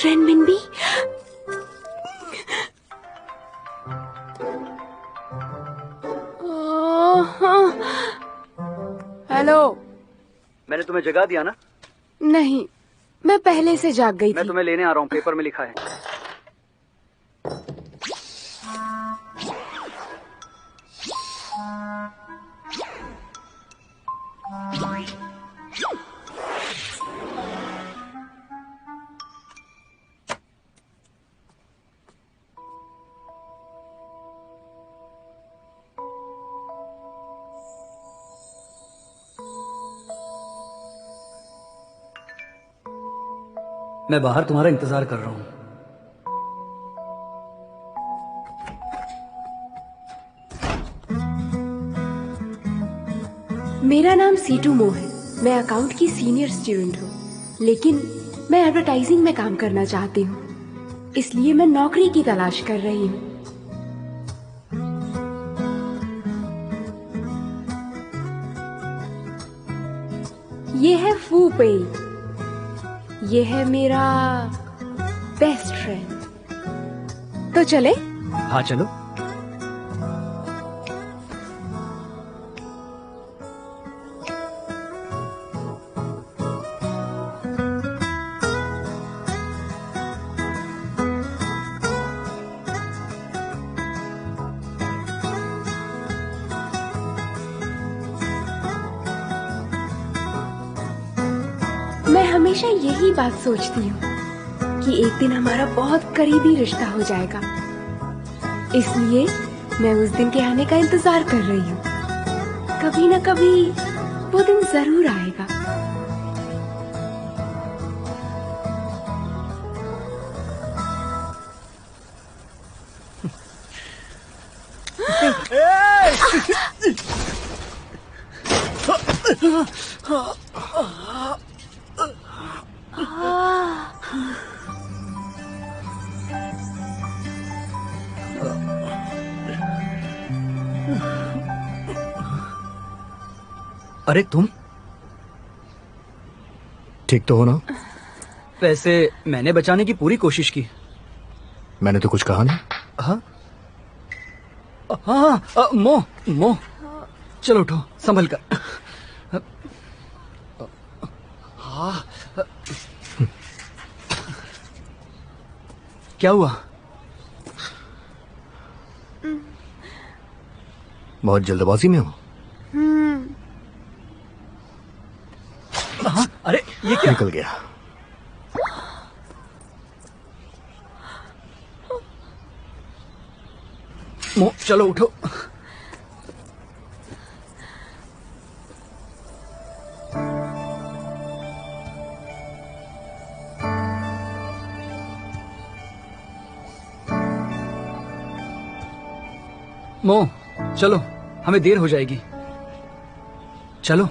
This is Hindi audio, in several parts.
रेनमिनबी। हेलो। मैंने तुम्हें जगा दिया ना? नहीं, मैं पहले से जाग गई थी। मैं तुम्हें लेने आ रहा हूँ, पेपर में लिखा है। मैं बाहर तुम्हारा इंतजार कर रहा हूँ। मेरा नाम सीटू मो है। मैं अकाउंट की सीनियर स्टूडेंट हूँ, लेकिन मैं एडवर्टाइजिंग में काम करना चाहती हूँ, इसलिए मैं नौकरी की तलाश कर रही हूँ। ये है फू पेई। ये है मेरा बेस्ट फ्रेंड। तो चले? हाँ चलो। मैं हमेशा यही बात सोचती हूँ कि एक दिन हमारा बहुत करीबी रिश्ता हो जाएगा, इसलिए मैं उस दिन के आने का इंतजार कर रही हूँ। कभी न कभी वो दिन जरूर आएगा। अरे तुम ठीक तो हो ना? वैसे मैंने बचाने की पूरी कोशिश की। मैंने तो कुछ कहा नहीं। हाँ हाँ, मोह चलो उठो, संभल कर। हाँ, क्या हुआ? बहुत जल्दबाजी में हो। हाँ, अरे ये क्या? निकल गया। मोह चलो उठो। मोह चलो, हमें देर हो जाएगी। चलो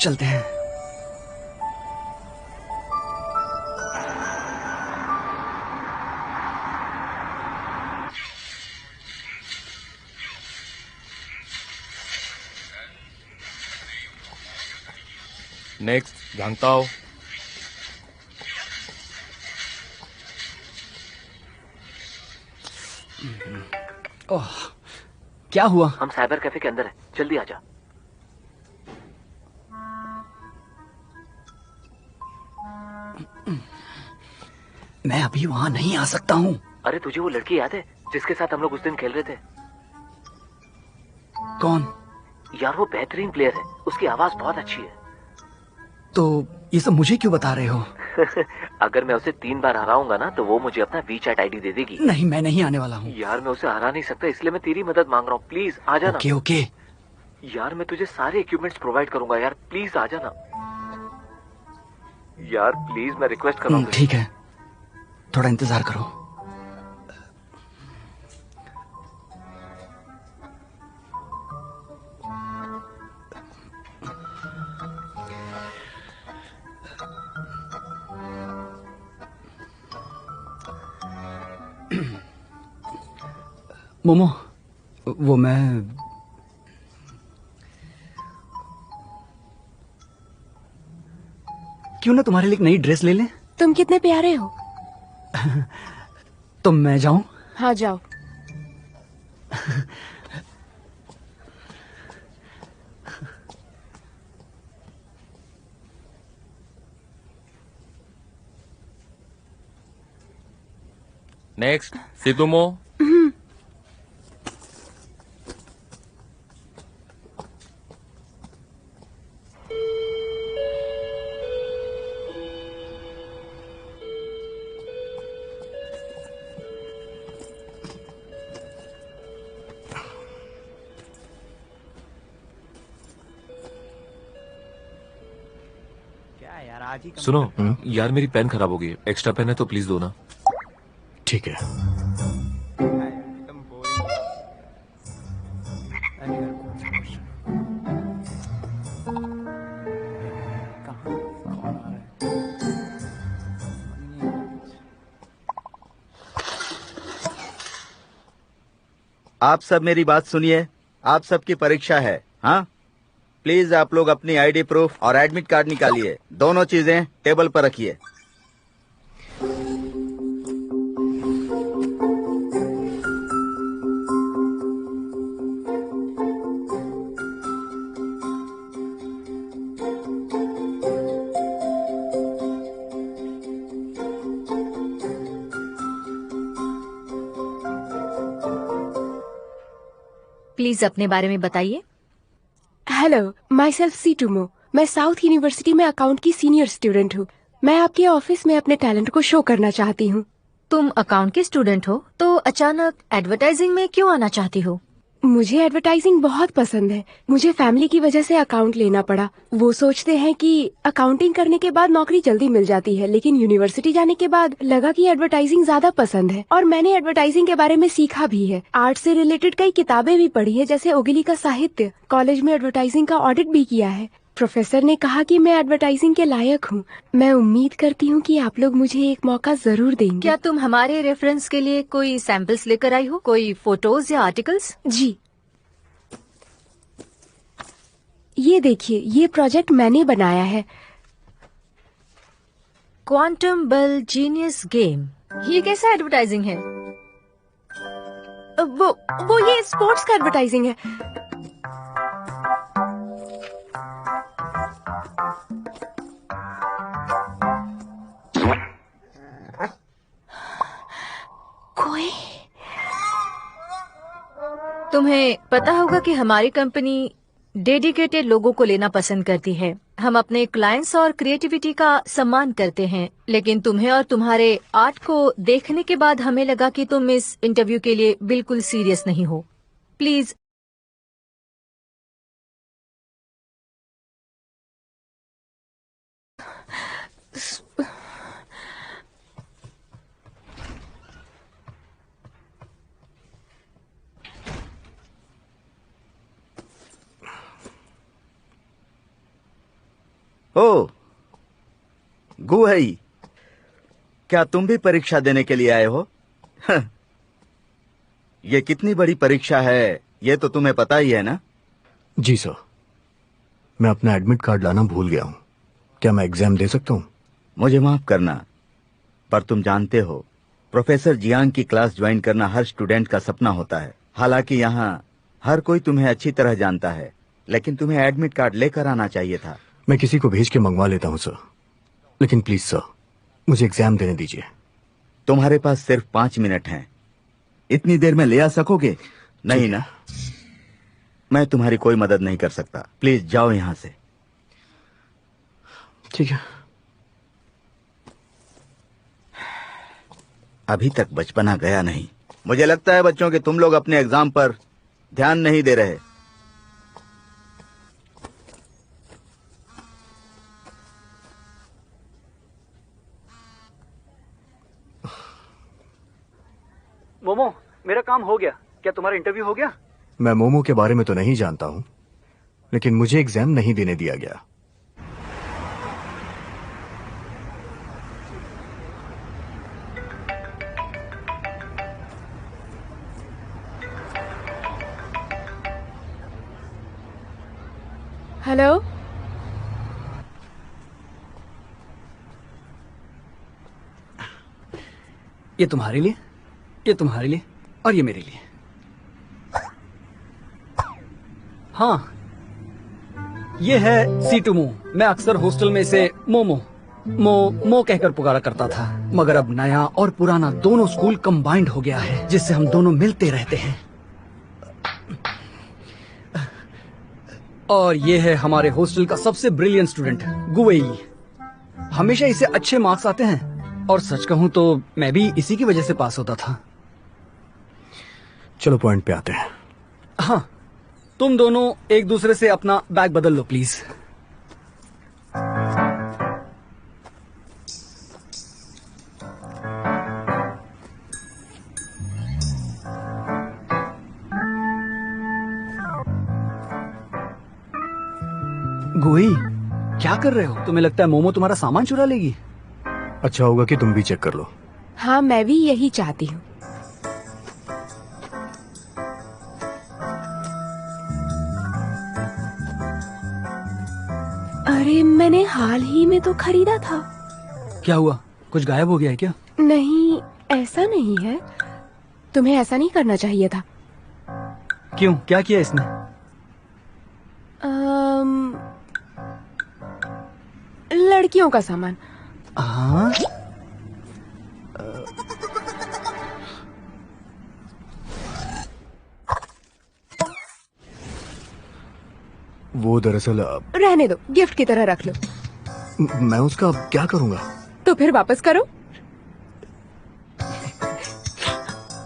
चलते हैं। नेक्स्ट गांगताओ। ओह, क्या हुआ? हम साइबर कैफे के अंदर हैं, जल्दी आ जा। मैं अभी वहां नहीं आ सकता हूँ। अरे तुझे वो लड़की याद है जिसके साथ हम लोग उस दिन खेल रहे थे? कौन? यार वो बेहतरीन प्लेयर है, उसकी आवाज बहुत अच्छी है। तो ये सब मुझे क्यों बता रहे हो? अगर मैं उसे 3 बार हराऊंगा ना तो वो मुझे अपना वीचैट आईडी दे देगी। नहीं, मैं नहीं आने वाला हूँ। यार मैं उसे हरा नहीं सकता, इसलिए मैं तेरी मदद मांग रहा हूँ, प्लीज आ जाना। Okay okay. यार मैं तुझे सारे इक्विपमेंट्स प्रोवाइड करूंगा यार, प्लीज आ जाना। यार प्लीज, मैं रिक्वेस्ट कर रहा हूँ। ठीक है, थोड़ा इंतजार करो। मोमो, वो मैं क्यों ना तुम्हारे लिए एक नई ड्रेस ले लें? तुम कितने प्यारे हो। तो मैं जाऊं? हाँ जाओ। नेक्स्ट सितुमो। सुनो यार, मेरी पेन खराब हो गई है। एक्स्ट्रा पेन है तो प्लीज दो ना। ठीक है। आप सब मेरी बात सुनिए। आप सबकी परीक्षा है। हाँ, प्लीज आप लोग अपनी आईडी प्रूफ और एडमिट कार्ड निकालिए। दोनों चीजें टेबल पर रखिए। प्लीज अपने बारे में बताइए। हेलो, माई सेल्फ सीटुमो। मैं साउथ यूनिवर्सिटी में अकाउंट की सीनियर स्टूडेंट हूँ। मैं आपके ऑफिस में अपने टैलेंट को शो करना चाहती हूँ। तुम अकाउंट के स्टूडेंट हो तो अचानक एडवर्टाइजिंग में क्यों आना चाहती हो? मुझे एडवर्टाइजिंग बहुत पसंद है। मुझे फैमिली की वजह से अकाउंट लेना पड़ा। वो सोचते हैं कि अकाउंटिंग करने के बाद नौकरी जल्दी मिल जाती है, लेकिन यूनिवर्सिटी जाने के बाद लगा कि एडवर्टाइजिंग ज्यादा पसंद है और मैंने एडवर्टाइजिंग के बारे में सीखा भी है। आर्ट से रिलेटेड कई किताबें भी पढ़ी है, जैसे ओगिली का साहित्य। कॉलेज में एडवर्टाइजिंग का ऑडिट भी किया है। प्रोफेसर ने कहा कि मैं एडवर्टाइजिंग के लायक हूँ। मैं उम्मीद करती हूँ कि आप लोग मुझे एक मौका जरूर देंगे। क्या तुम हमारे रेफरेंस के लिए कोई सैंपल्स लेकर आई हो? कोई फोटोज या आर्टिकल्स? जी, ये देखिए, ये प्रोजेक्ट मैंने बनाया है। क्वांटम बल जीनियस गेम। ये कैसा एडवर्टाइजिंग है? वो ये स्पोर्ट्स का एडवर्टाइजिंग है। कोई तुम्हें पता होगा कि हमारी कंपनी डेडिकेटेड लोगों को लेना पसंद करती है। हम अपने क्लाइंट्स और क्रिएटिविटी का सम्मान करते हैं, लेकिन तुम्हें और तुम्हारे आर्ट को देखने के बाद हमें लगा कि तुम इस इंटरव्यू के लिए बिल्कुल सीरियस नहीं हो। प्लीज ओ गुहई, क्या तुम भी परीक्षा देने के लिए आए हो? ये कितनी बड़ी परीक्षा है ये तो तुम्हें पता ही है ना? जी सर, मैं अपना एडमिट कार्ड लाना भूल गया हूँ। क्या मैं एग्जाम दे सकता हूँ? मुझे माफ करना, पर तुम जानते हो प्रोफेसर जियांग की क्लास ज्वाइन करना हर स्टूडेंट का सपना होता है। हालांकि यहाँ हर कोई तुम्हें अच्छी तरह जानता है, लेकिन तुम्हें एडमिट कार्ड लेकर आना चाहिए था। मैं किसी को भेज के मंगवा लेता हूँ सर, लेकिन प्लीज सर मुझे एग्जाम देने दीजिए। तुम्हारे पास सिर्फ 5 मिनट हैं। इतनी देर में ले आ सकोगे? नहीं ना? मैं तुम्हारी कोई मदद नहीं कर सकता। प्लीज जाओ यहाँ से। ठीक है। अभी तक बचपना गया नहीं। मुझे लगता है बच्चों कि तुम लोग अपने एग्जाम पर ध्यान नहीं दे रहे। मोमो, मेरा काम हो गया। क्या तुम्हारा इंटरव्यू हो गया? मैं मोमो के बारे में तो नहीं जानता हूँ, लेकिन मुझे एग्जाम नहीं देने दिया गया। हेलो, ये तुम्हारे लिए, ये तुम्हारे लिए और ये मेरे लिए। हाँ, ये है सीटू मो। मैं अक्सर हॉस्टल में इसे मो कहकर पुकारा करता था, मगर अब नया और पुराना दोनों स्कूल कंबाइंड हो गया है, जिससे हम दोनों मिलते रहते हैं। और ये है हमारे हॉस्टल का सबसे ब्रिलियंट स्टूडेंट गुवेई। हमेशा इसे अच्छे मार्क्स आते हैं और सच कहूं तो मैं भी इसी की वजह से पास होता था। चलो पॉइंट पे आते हैं। हाँ, तुम दोनों एक दूसरे से अपना बैग बदल लो प्लीज। गोई, क्या कर रहे हो? तुम्हें लगता है मोमो तुम्हारा सामान चुरा लेगी? अच्छा होगा कि तुम भी चेक कर लो। हाँ, मैं भी यही चाहती हूँ। अरे, मैंने हाल ही में तो खरीदा था। क्या हुआ? कुछ गायब हो गया है क्या? नहीं, ऐसा नहीं है। तुम्हें ऐसा नहीं करना चाहिए था। क्यों, क्या किया इसने? लड़कियों का सामान। हाँ? वो दरअसल रहने दो, गिफ्ट की तरह रख लो। मैं उसका अब क्या करूंगा? तो फिर वापस करो।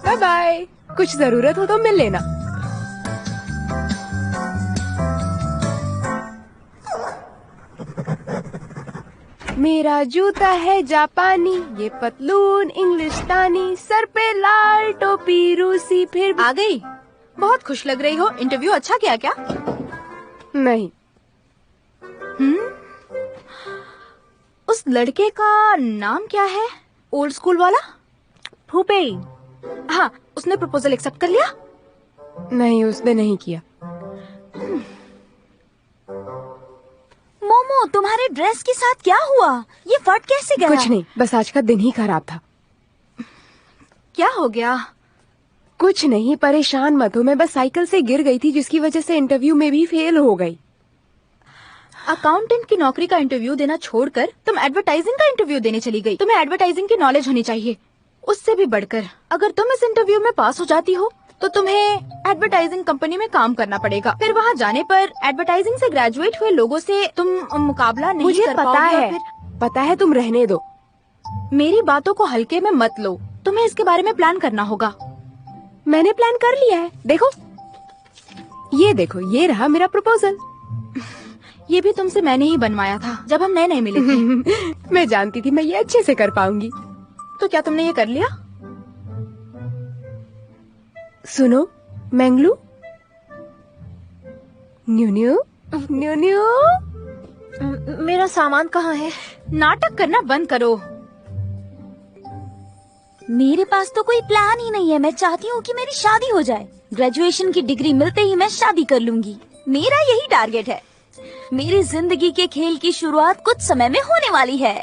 Bye bye. कुछ जरूरत हो तो मिल लेना। मेरा जूता है जापानी, ये पतलून इंग्लिस्तानी, सर पे लाल टोपी रूसी। फिर आ गई? बहुत खुश लग रही हो। इंटरव्यू अच्छा किया क्या? नहीं। उस लड़के का नाम क्या है? ओल्ड स्कूल वाला? फूपेई। हाँ, उसने प्रपोजल एक्सेप्ट कर लिया? नहीं, उसने नहीं किया। मोमो, तुम्हारे ड्रेस के साथ क्या हुआ? ये फट कैसे गया? कुछ नहीं, बस आज का दिन ही खराब था। क्या हो गया? कुछ नहीं, परेशान मत हो। मैं बस साइकिल से गिर गई थी, जिसकी वजह से इंटरव्यू में भी फेल हो गई। अकाउंटेंट की नौकरी का इंटरव्यू देना छोड़कर तुम एडवर्टाइजिंग का इंटरव्यू देने चली गई। तुम्हें एडवर्टाइजिंग की नॉलेज होनी चाहिए। उससे भी बढ़कर, अगर तुम इस इंटरव्यू में पास हो जाती हो तो तुम्हें एडवर्टाइजिंग कंपनी में काम करना पड़ेगा। फिर वहाँ जाने पर एडवर्टाइजिंग से ग्रेजुएट हुए लोगों से तुम मुकाबला नहीं मुझे कर पता पाओगे। है, पता है, तुम रहने दो। मेरी बातों को हल्के में मत लो। तुम्हें इसके बारे में प्लान करना होगा। मैंने प्लान कर लिया है। देखो, ये रहा मेरा प्रपोजल। ये भी तुमसे मैंने ही बनवाया था जब हम नए नए मिले थे। मैं जानती थी मैं ये अच्छे से कर पाऊंगी। तो क्या तुमने ये कर लिया? सुनो मैंगलू, न्यू न्यू न्यू न्यू। मेरा सामान कहाँ है? नाटक करना बंद करो। मेरे पास तो कोई प्लान ही नहीं है। मैं चाहती हूँ कि मेरी शादी हो जाए। ग्रेजुएशन की डिग्री मिलते ही मैं शादी कर लूंगी। मेरा यही टारगेट है। मेरी जिंदगी के खेल की शुरुआत कुछ समय में होने वाली है।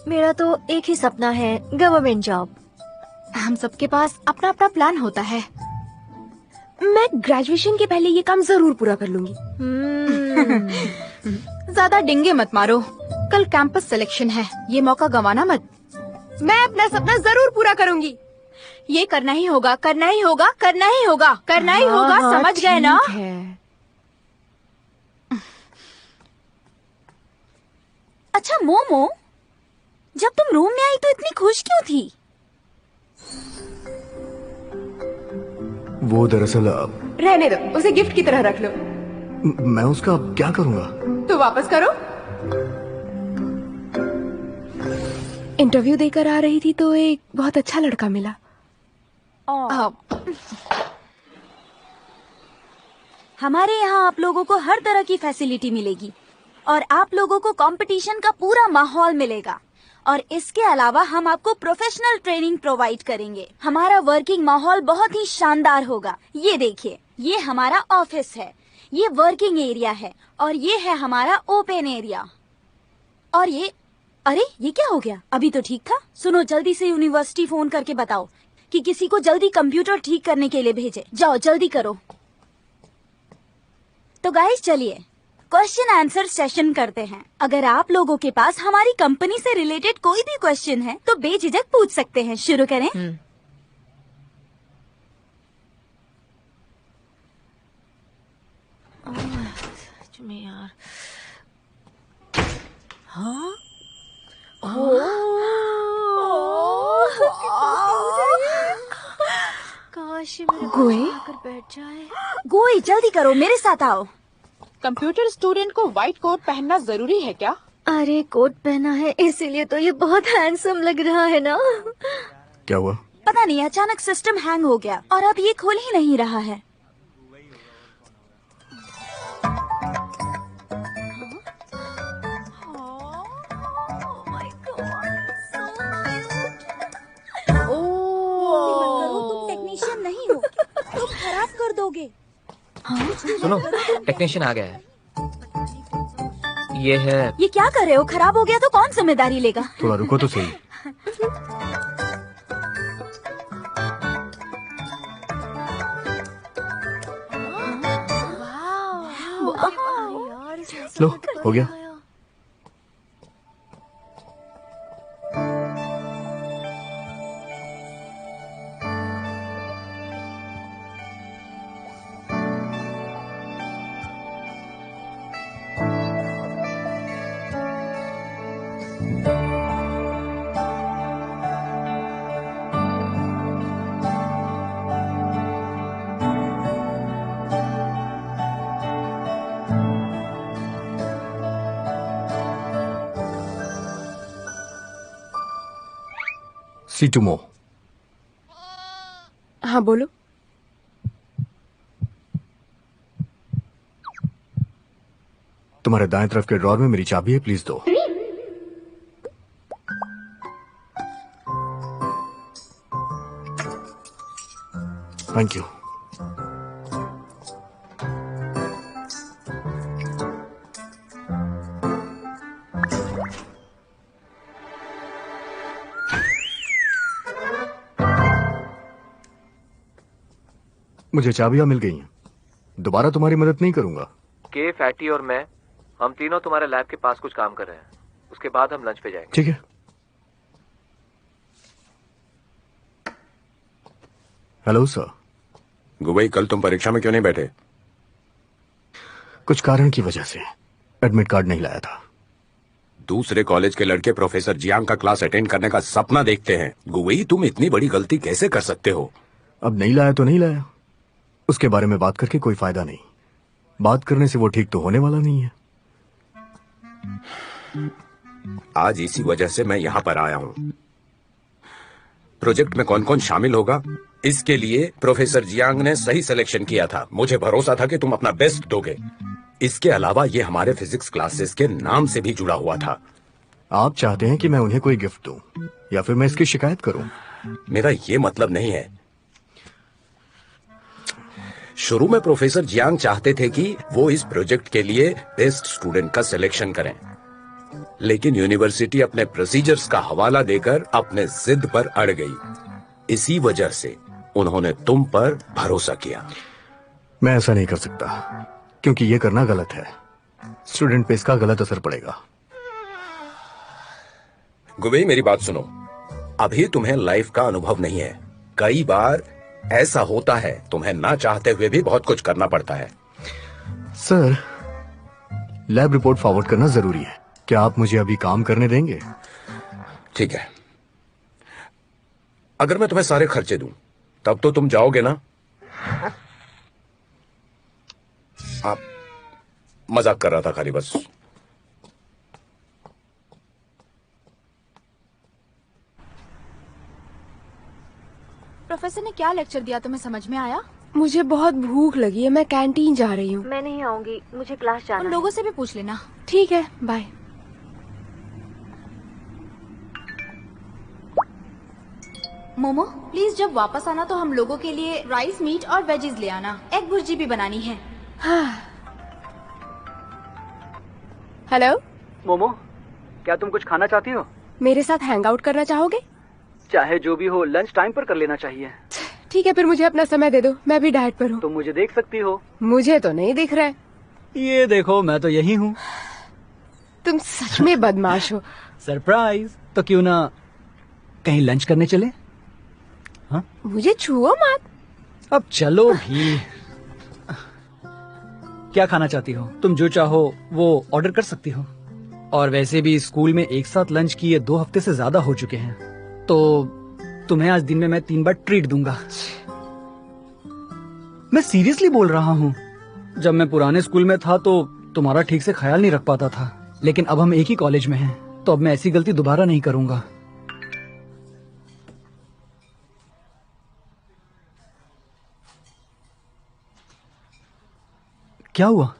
मेरा तो एक ही सपना है, गवर्नमेंट जॉब। हम सबके पास अपना अपना प्लान होता है। मैं ग्रेजुएशन के पहले ये काम जरूर पूरा कर लूंगी। ज्यादा डिंगे मत मारो। कल कैंपस सिलेक्शन है, ये मौका गंवाना मत। मैं अपना सपना जरूर पूरा करूंगी। ये करना ही होगा, करना ही होगा, करना ही होगा, करना ही होगा। हाँ, समझ गए ना? ठीक है। अच्छा मोमो, जब तुम रूम में आई तो इतनी खुश क्यों थी? वो दरअसल रहने दो, उसे गिफ्ट की तरह रख लो। मैं उसका अब क्या करूंगा? तो वापस करो। इंटरव्यू देकर आ रही थी तो एक बहुत अच्छा लड़का मिला। हमारे यहाँ आप लोगों को हर तरह की फैसिलिटी मिलेगी और आप लोगों को कंपटीशन का पूरा माहौल मिलेगा। और इसके अलावा हम आपको प्रोफेशनल ट्रेनिंग प्रोवाइड करेंगे। हमारा वर्किंग माहौल बहुत ही शानदार होगा। ये देखिए, ये हमारा ऑफिस है, ये वर्किंग एरिया है और ये है हमारा ओपन एरिया। और ये अरे ये क्या हो गया? अभी तो ठीक था। सुनो, जल्दी से यूनिवर्सिटी फोन करके बताओ कि किसी को जल्दी कंप्यूटर ठीक करने के लिए भेजे। जाओ जल्दी करो। तो गाइस चलिए क्वेश्चन आंसर सेशन करते हैं। अगर आप लोगों के पास हमारी कंपनी से रिलेटेड कोई भी क्वेश्चन है तो बेझिझक पूछ सकते हैं। शुरू करें। यार हाँ? काश ये मेरे गोई? पास आकर बैठ जाए। गोई जल्दी करो, मेरे साथ आओ। कंप्यूटर स्टूडेंट को व्हाइट कोट पहनना जरूरी है क्या? अरे कोट पहना है इसीलिए तो ये बहुत हैंडसम लग रहा है ना। क्या हुआ? पता नहीं, अचानक सिस्टम हैंग हो गया और अब ये खुल ही नहीं रहा है। तुम टेक्नीशियन नहीं हो, तुम खराब कर दोगे। सुनो, टेक्नीशियन आ गया है। ये है। ये क्या कर रहे हो? खराब हो गया तो कौन जिम्मेदारी लेगा? थोड़ा रुको तो सही। लो, हो गया। सीटुमो। हाँ बोलो। तुम्हारे दाएं तरफ के ड्रॉर में मेरी चाबी है, प्लीज दो। Thank you. मुझे चाबियां मिल गई हैं। दोबारा तुम्हारी मदद नहीं करूंगा। के, फैटी और मैं, हम तीनों तुम्हारे लैब के पास कुछ काम कर रहे हैं। उसके बाद हम लंच पे जाएंगे। ठीक है। Hello sir. गुबई, कल तुम परीक्षा में क्यों नहीं बैठे? कुछ कारण की वजह से एडमिट कार्ड नहीं लाया था। दूसरे कॉलेज के लड़के प्रोफेसर जियांग का क्लास अटेंड करने का सपना देखते हैं। गुबई, तुम इतनी बड़ी गलती कैसे कर सकते हो? अब नहीं लाया तो नहीं लाया, उसके बारे में बात करके कोई फायदा नहीं। बात करने से वो ठीक तो होने वाला नहीं है। आज इसी वजह से मैं यहाँ पर आया हूँ। प्रोजेक्ट में कौन कौन शामिल होगा, इसके लिए प्रोफेसर जियांग ने सही सिलेक्शन किया था। मुझे भरोसा था कि तुम अपना बेस्ट दोगे। इसके अलावा ये हमारे फिजिक्स क्लासेस के नाम से भी जुड़ा हुआ था। आप चाहते हैं कि मैं उन्हें कोई गिफ्ट दूं या फिर मैं इसकी शिकायत करूं? मेरा ये मतलब नहीं है। शुरू में प्रोफेसर जियांग चाहते थे कि वो इस प्रोजेक्ट के लिए बेस्ट स्टूडेंट का सिलेक्शन करें, लेकिन यूनिवर्सिटी अपने प्रोसीजर्स का हवाला देकर अपने जिद पर अड़ गई। इसी वजह से उन्होंने तुम पर भरोसा किया। मैं ऐसा नहीं कर सकता, क्योंकि ये करना गलत है। स्टूडेंट पे इसका गलत असर पड़ेगा। गुबई, मेरी बात सुनो। अभी तुम्हें लाइफ का अनुभव नहीं है। कई बार ऐसा होता है, तुम्हें ना चाहते हुए भी बहुत कुछ करना पड़ता है। सर, लैब रिपोर्ट फॉरवर्ड करना जरूरी है। क्या आप मुझे अभी काम करने देंगे? ठीक है। अगर मैं तुम्हें सारे खर्चे दूं, तब तो तुम जाओगे ना? आप मजाक कर रहा था खाली बस। प्रोफेसर ने क्या लेक्चर दिया, तुम्हें समझ में आया? मुझे बहुत भूख लगी है, मैं कैंटीन जा रही हूँ। मैं नहीं आऊंगी, मुझे क्लास जाना उन है। लोगों से भी पूछ लेना। ठीक है, बाय। मोमो, प्लीज जब वापस आना तो हम लोगों के लिए राइस, मीट और वेजीज ले आना। एग भुर्जी भी बनानी है। हाँ। हेलो मोमो, क्या तुम कुछ खाना चाहती हो? मेरे साथ हैंग आउट करना चाहोगे? चाहे जो भी हो, लंच टाइम पर कर लेना चाहिए। ठीक है, फिर मुझे अपना समय दे दो, मैं भी डाइट पर हूँ। तुम मुझे देख सकती हो। मुझे तो नहीं दिख रहा है। ये देखो, मैं तो यही हूँ। तुम सच में बदमाश हो। सरप्राइज। तो क्यों ना कहीं लंच करने चले? हाँ? मुझे छुओ मत। अब चलो भी। क्या खाना चाहती हो? तुम जो चाहो वो ऑर्डर कर सकती हो। और वैसे भी स्कूल में एक साथ लंच किए 2 हफ्ते से ज्यादा हो चुके हैं, तो तुम्हें आज दिन में मैं 3 बार ट्रीट दूंगा। मैं सीरियसली बोल रहा हूँ। जब मैं पुराने स्कूल में था तो तुम्हारा ठीक से ख्याल नहीं रख पाता था, लेकिन अब हम एक ही कॉलेज में हैं, तो अब मैं ऐसी गलती दोबारा नहीं करूंगा। क्या हुआ?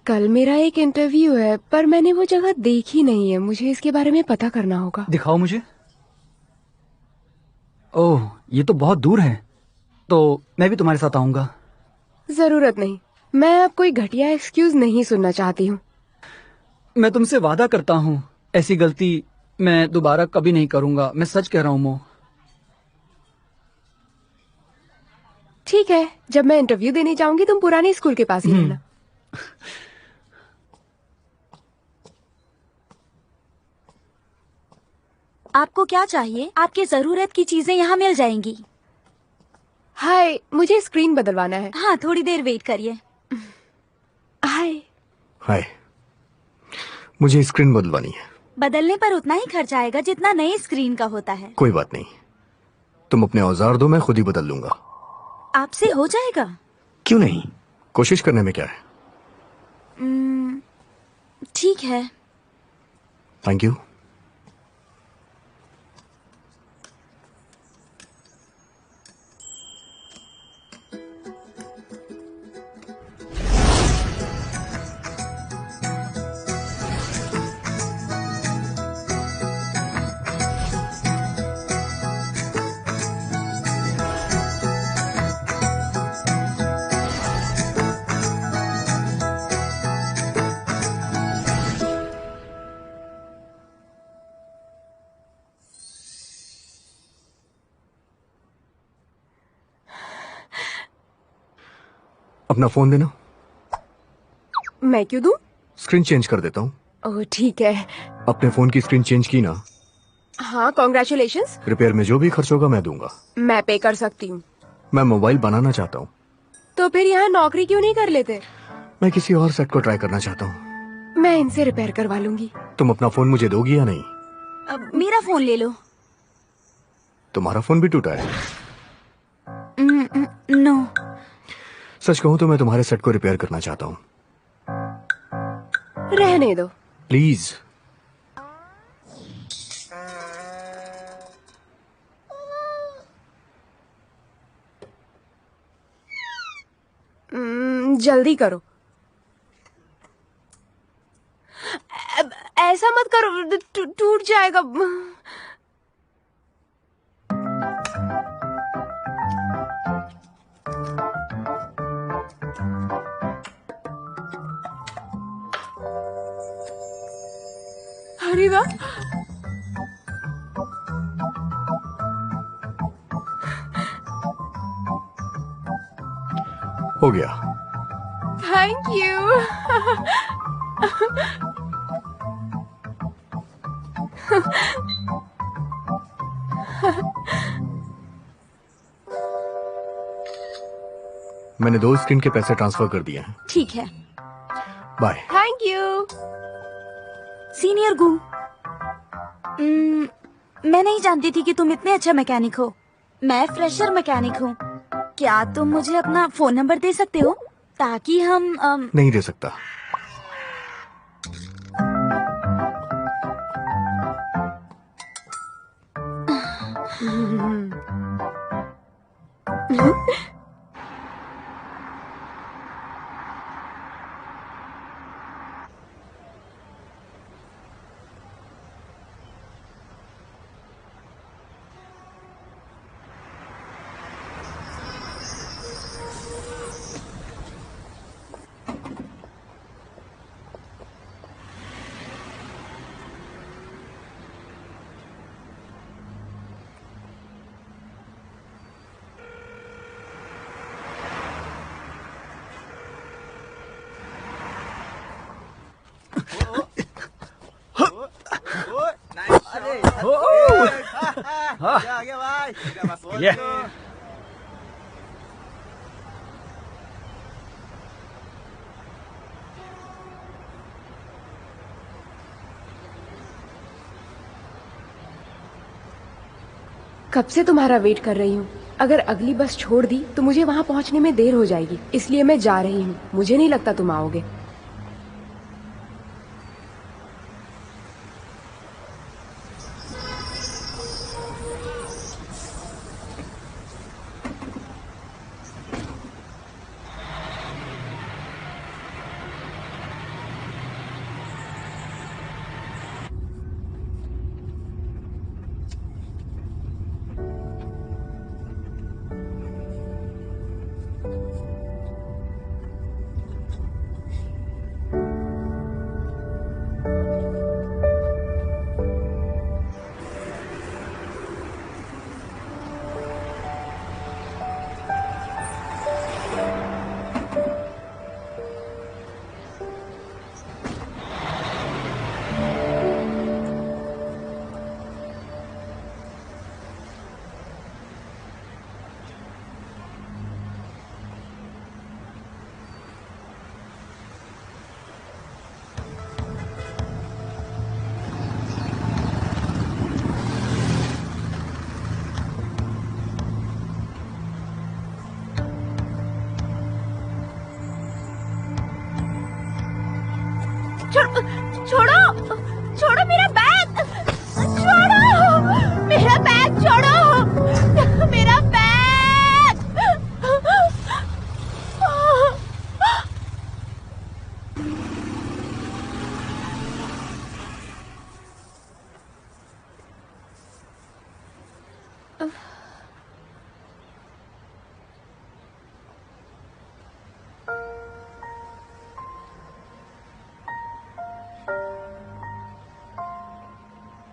कल मेरा एक इंटरव्यू है, पर मैंने वो जगह देखी नहीं है। मुझे इसके बारे में पता करना होगा। दिखाओ मुझे। ओह, ये तो बहुत दूर है। तो मैं भी तुम्हारे साथ आऊंगा। जरूरत नहीं, मैं अब कोई घटिया एक्सक्यूज नहीं सुनना चाहती हूँ। मैं तुमसे वादा करता हूँ, ऐसी गलती मैं दोबारा कभी नहीं करूंगा। मैं सच कह रहा हूँ मो। ठीक है, जब मैं इंटरव्यू देने जाऊंगी तुम पुराने स्कूल के पास ही रहना। आपको क्या चाहिए? आपकी जरूरत की चीजें यहाँ मिल जाएंगी। हाय, मुझे स्क्रीन बदलवाना है। हाँ, थोड़ी देर वेट करिए। हाय। हाय, मुझे स्क्रीन बदलवानी है। बदलने पर उतना ही खर्च आएगा जितना नई स्क्रीन का होता है। कोई बात नहीं, तुम अपने औजार दो, मैं खुद ही बदल लूंगा। आपसे हो जाएगा? क्यों नहीं, कोशिश करने में क्या है। ठीक है। Thank you. अपना फोन देना। मैं क्यों दूं? स्क्रीन चेंज कर देता हूँ। ओह ठीक है। अपने फोन की स्क्रीन चेंज की ना? हाँ, कॉन्ग्रेचुलेशंस। रिपेयर में जो भी खर्च होगा मैं दूंगा। मैं पे कर सकती हूँ। मैं मोबाइल बनाना चाहता हूँ। तो फिर यहाँ नौकरी क्यों नहीं कर लेते? मैं किसी और सेट को ट्राई करना चाहता हूँ। मैं इनसे रिपेयर करवा लूंगी। तुम अपना फोन मुझे दोगी या नहीं? अब मेरा फोन ले लो। तुम्हारा फोन भी टूटा है? नो। सच कहूँ तो मैं तुम्हारे सेट को रिपेयर करना चाहता हूँ। रहने दो प्लीज। जल्दी करो। ऐसा मत करो, टूट जाएगा। अरे वाह, हो गया। Thank you. मैंने 2 स्क्रीन के पैसे ट्रांसफर कर दिए हैं। ठीक है। बाय। थैंक यू सीनियर गू। मैं नहीं जानती थी कि तुम इतने अच्छे मैकेनिक हो। मैं फ्रेशर मैकेनिक हूँ। क्या तुम मुझे अपना फोन नंबर दे सकते हो ताकि हम नहीं दे सकता। ये कब से तुम्हारा वेट कर रही हूँ। अगर अगली बस छोड़ दी तो मुझे वहाँ पहुँचने में देर हो जाएगी, इसलिए मैं जा रही हूँ। मुझे नहीं लगता तुम आओगे। छोड़ो छोड़ो मेरा बैग, छोड़ो मेरा बैग, छोड़ो मेरा बैग।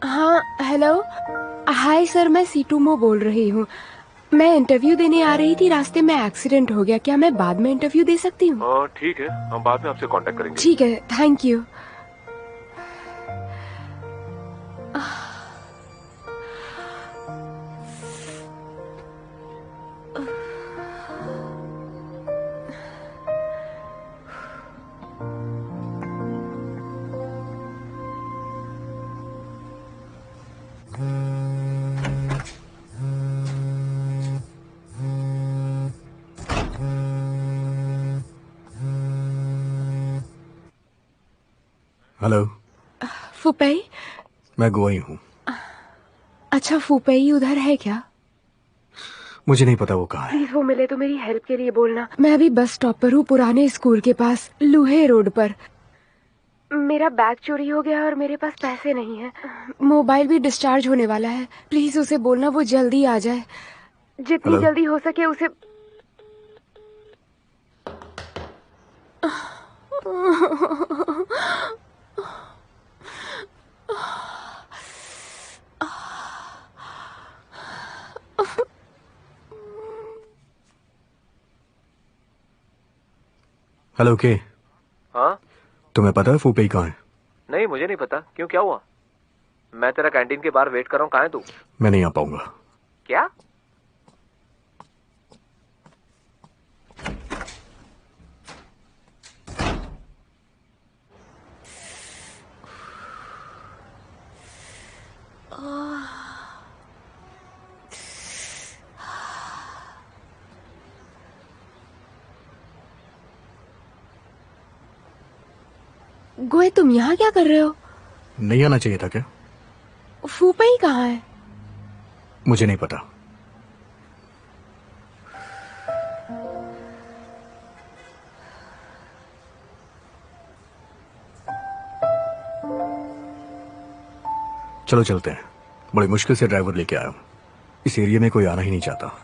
हाँ हेलो, हाय सर, मैं सीटूमो बोल रही हूँ। मैं इंटरव्यू देने आ रही थी, रास्ते में एक्सीडेंट हो गया। क्या मैं बाद में इंटरव्यू दे सकती हूँ? ठीक है, हम बाद में आपसे कांटेक्ट करेंगे। ठीक है, थैंक यू। हेलो, फुपेई? मैं गोई हूँ। अच्छा, फुपेई उधर है क्या? मुझे नहीं पता वो कहाँ है। प्लीज वो मिले तो मेरी हेल्प के लिए बोलना। मैं अभी बस स्टॉप पर हूँ, पुराने स्कूल के पास, लूहे रोड पर। मेरा बैग चोरी हो गया और मेरे पास पैसे नहीं है। मोबाइल भी डिस्चार्ज होने वाला है। प्लीज उसे बोलना वो जल्दी आ जाए, जितनी हेलो? जल्दी हो सके उसे। हेलो के, हाँ? तुम्हें पता है फूपेई कहाँ है? नहीं, मुझे नहीं पता। क्यों, क्या हुआ? मैं तेरा कैंटीन के बाहर वेट कर रहा हूँ, कहाँ है तू? मैं नहीं आ पाऊंगा। क्या? गोए, तुम यहाँ क्या कर रहे हो? नहीं आना चाहिए था क्या? फूपेई कहाँ है? मुझे नहीं पता। चलो चलते हैं। बड़ी मुश्किल से ड्राइवर लेके आया हूं। इस एरिया में कोई आना ही नहीं चाहता।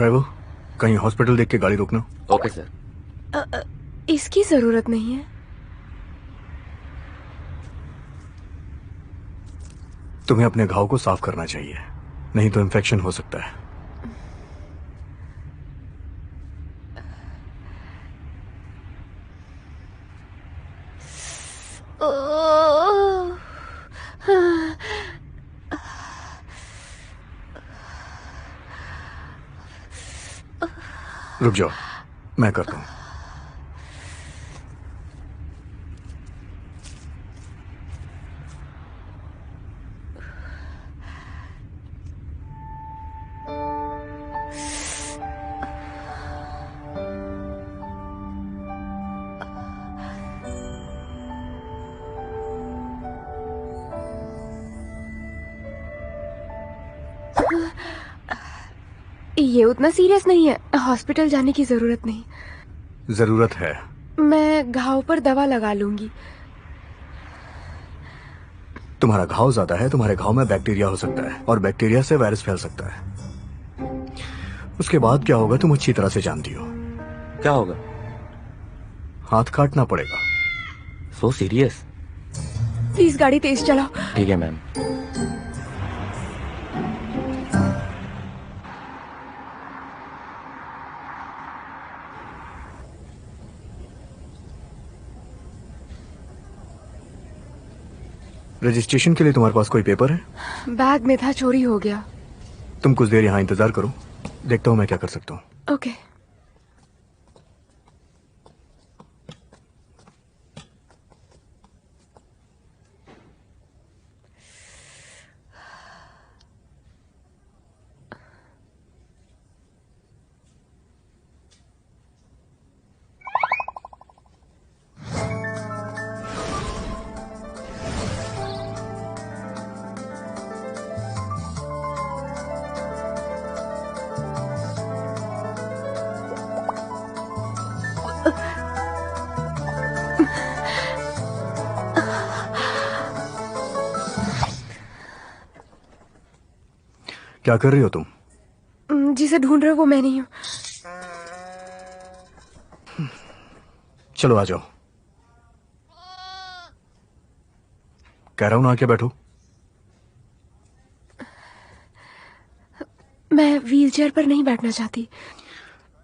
ड्राइवर, कहीं हॉस्पिटल देख के गाड़ी रोकना। Okay sir. इसकी जरूरत नहीं है। तुम्हें अपने घाव को साफ करना चाहिए, नहीं तो इन्फेक्शन हो सकता है। रुक जाओ, मैं करता हूं। ये उतना सीरियस नहीं है, हॉस्पिटल जाने की जरूरत नहीं। जरूरत है। मैं घाव पर दवा लगा लूंगी। तुम्हारा घाव ज्यादा है, तुम्हारे घाव में बैक्टीरिया हो सकता है और बैक्टीरिया से वायरस फैल सकता है। उसके बाद क्या होगा तुम अच्छी तरह से जानती हो। क्या होगा? हाथ काटना पड़ेगा। So serious? प्लीज गाड़ी तेज चलाओ। ठीक है मैम। रजिस्ट्रेशन के लिए तुम्हारे पास कोई पेपर है? बैग में था, चोरी हो गया। तुम कुछ देर यहाँ इंतजार करो, देखता हूँ मैं क्या कर सकता हूँ। ओके। क्या कर रही हो तुम? जिसे ढूंढ रहे हो वो मैं नहीं हूँ। चलो आ जाओ। कह रहा हूं ना, आके बैठो। मैं व्हीलचेयर पर नहीं बैठना चाहती।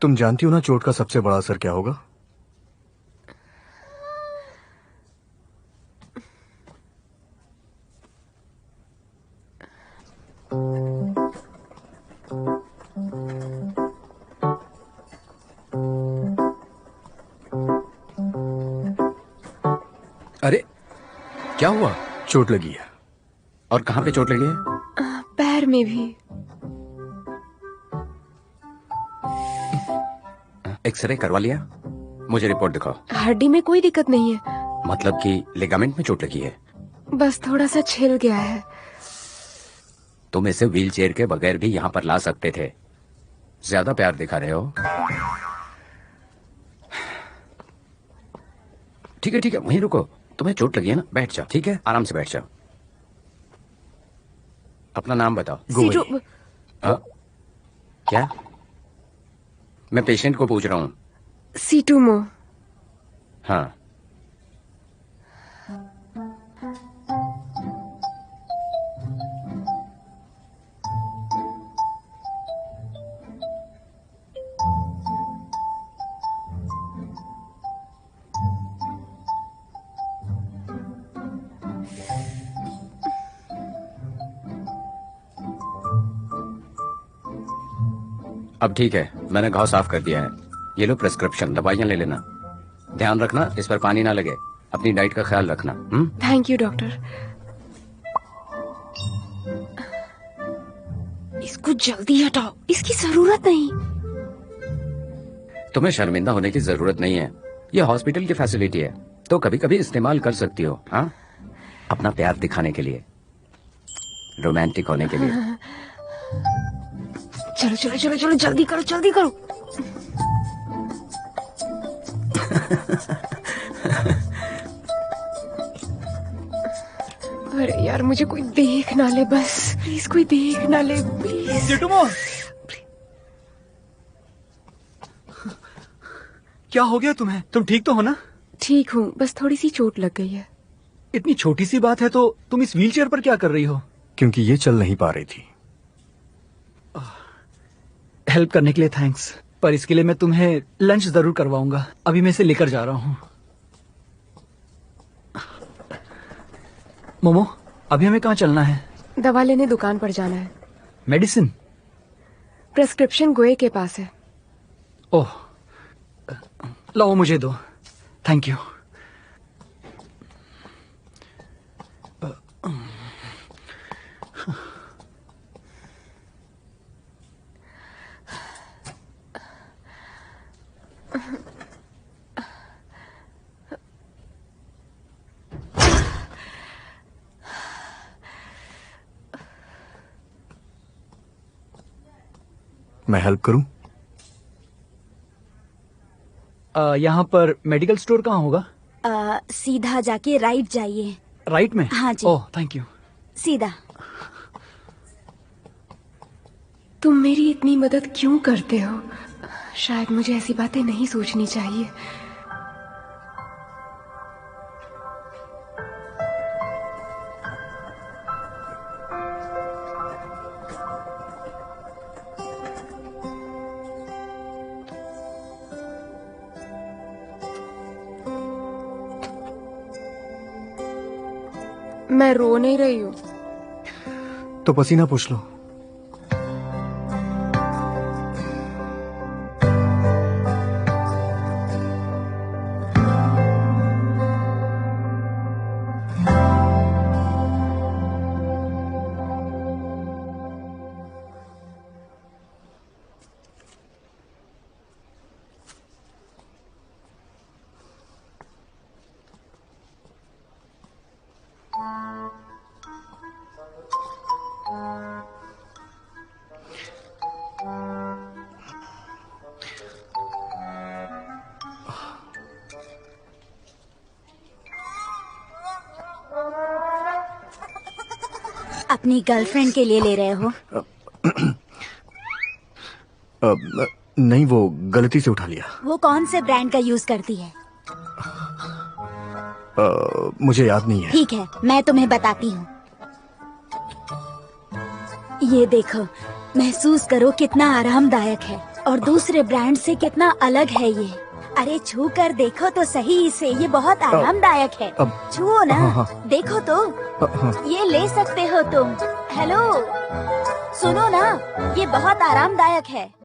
तुम जानती हो ना चोट का सबसे बड़ा असर क्या होगा? अरे क्या हुआ? चोट लगी है। और कहाँ पे चोट लगी है? पैर में भी। एक्सरे करवा लिया? मुझे रिपोर्ट दिखाओ। हड्डी में कोई दिक्कत नहीं है। मतलब कि लिगामेंट में चोट लगी है? बस थोड़ा सा छिल गया है। तुम इसे व्हीलचेयर के बगैर भी यहाँ पर ला सकते थे। ज्यादा प्यार दिखा रहे हो। ठीक है वहीं रुको। तुम्हें चोट लगी है ना, बैठ जाओ। ठीक है, आराम से बैठ जाओ। अपना नाम बताओ। क्या? मैं पेशेंट को पूछ रहा हूँ। सीटूमो। हाँ। अब ठीक है, मैंने घाव साफ कर दिया है। ये लो प्रेस्क्रिप्शन, दवाइयां ले लेना। ध्यान रखना इस पर पानी ना लगे। अपनी डाइट का ख्याल रखना। Thank you doctor. इसको जल्दी हटाओ, इसकी जरूरत नहीं। तुम्हें शर्मिंदा होने की जरूरत नहीं है। ये हॉस्पिटल की फैसिलिटी है, तो कभी कभी इस्तेमाल कर सकती हो। हाँ, अपना प्यार दिखाने के लिए, रोमांटिक होने के लिए। चलो चलो चलो चलो, जल्दी करो जल्दी करो। अरे यार, मुझे कोई देख ना ले, बस प्लीज कोई देख ना ले, प्लीज। क्या हो गया तुम्हें? तुम ठीक तो हो ना? ठीक हूँ, बस थोड़ी सी चोट लग गई है। इतनी छोटी सी बात है तो तुम इस व्हीलचेयर पर क्या कर रही हो? क्योंकि ये चल नहीं पा रही थी। हेल्प करने के लिए थैंक्स, पर इसके लिए मैं तुम्हें लंच जरूर करवाऊंगा। अभी मैं इसे लेकर जा रहा हूँ। मोमो, अभी हमें कहाँ चलना है? दवा लेने दुकान पर जाना है। मेडिसिन? प्रेस्क्रिप्शन गोए के पास है। ओह, लाओ मुझे दो। Thank you. मैं हेल्प करूं? यहाँ पर मेडिकल स्टोर कहाँ होगा? सीधा जाके राइट जाइए। राइट में? हाँ जी। ओह, थैंक यू। सीधा। तुम मेरी इतनी मदद क्यों करते हो? शायद मुझे ऐसी बातें नहीं सोचनी चाहिए। मैं रो नहीं रही हूँ। तो पसीना पूछ लो। अपनी गर्लफ्रेंड के लिए ले रहे हो? नहीं, वो गलती से उठा लिया। वो कौन से ब्रांड का यूज करती है? मुझे याद नहीं है। ठीक है, मैं तुम्हें बताती हूँ। ये देखो, महसूस करो कितना आरामदायक है और दूसरे ब्रांड से कितना अलग है ये। अरे छू कर देखो तो सही इसे, ये बहुत आरामदायक है। छुओ ना। देखो तो। ये ले सकते हो तुम। हेलो, सुनो ना, ये बहुत आरामदायक है।